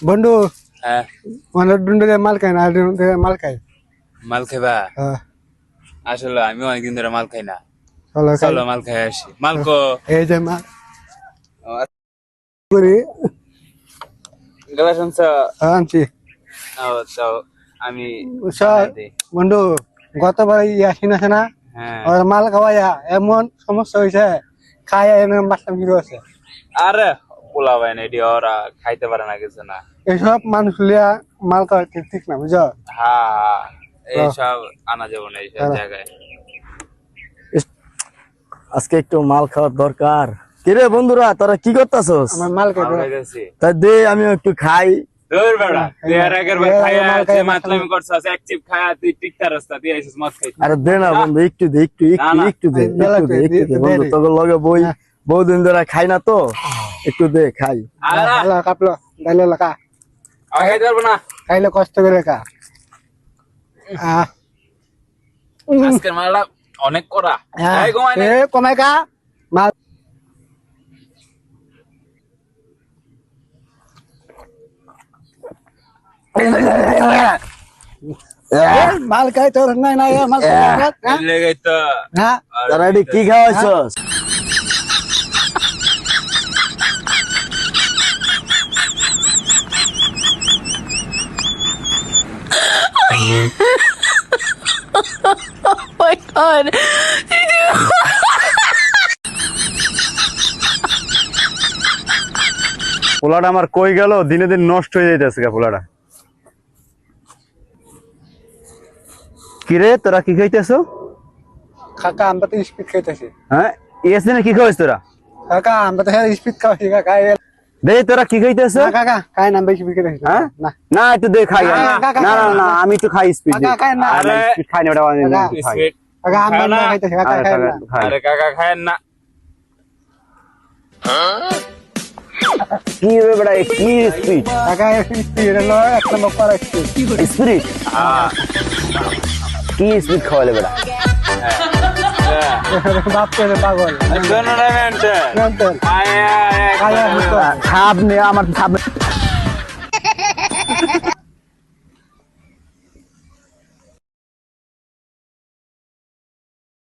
বন্ধু হ্যাঁ মানে ডুন্ডুরে মাল খাই না ডুন্ডুরে মাল খাই মাল খাইবা হ্যাঁ আসলে আমি অনেকদিন ধরে মাল খাই না চলো খাই চলো মাল খাই আসি মালকো এই যে মাল করি গলা শুনছ আনছি তো আমি স্যার বন্ধু গতবার ইয়াসিন আছে না হ্যাঁ ওর মাল খাওয়াইয়া এমন সমস্যা হয়েছে খাই এনে মাছটা ফিরে আছে আরে পোলা ভাই না এটি ওরা খাইতে পারে না কিছু না এইসব মানুষ লিয়া মাল খাওয়া ঠিক না বুঝো হ্যাঁ এইসব আনা যাবো না এইসব জায়গায় আজকে একটু মাল খাওয়ার দরকার। কিরে বন্ধুরা তোরা কি করতেছস? আমার মাল খাই খাইতেছি তাই দে আমি একটু খাই। দূর বেড়া তুই আর আগের বার খাইয়া তুই মাতলামি করছস এক চিপ খায়া তুই টিকটা রাস্তা দিয়ে আইছিস মদ খাইতে আরে দে না বন্ধু একটু দে একটু বন্ধু তোর লগে বহুদিন ধরে খাই না তো একটু দে খাই। আলা কাপলো ডাইলে লাগা খাইতে পারবো না খাইলে কষ্ট করে খা আজকের মালটা অনেক কড়া এই ঘুমাই না কমাই খা মাল মাল খাই তোর নাই নাই মাল লেগে তো হ্যাঁ তোরা এটি কি খাওয়াইছস? Oh my god. পোলাটা আমার কই গেল দিনে দিন নষ্ট হয়ে যাইতেছে পোলাটা। কিরে তোরা কি খাইতেছো? কাকা আমরা তো স্পিড খাইতেছি হ্যাঁ এসে কি খাওয়াইছ তোরা? কাকা আমরা তো স্পিড খাওয়াছি কাকা দে তোরা কি খাইতেছো? কাকা খাই না বেশি স্পিড খাইতেছি হ্যাঁ না না একটু দে খাই। না না না আমি একটু খাই স্পিড কাকা খাই না আরে স্পিড খাই না ওটা খাই। স্পিড কাকা আমরা খাইতেছি কাকা খাই না আরে কাকা খায়েন না কি রে বেটা কি স্পিড কাকা স্পিড হলো এক নম্বর করা স্পিড স্পিড কি স্পিড খাওয়ালে বেটা? বাপ করে পাগল দোনোটা মেনটেন জানতেন আয় আয় খাই খাব নে আমার খাব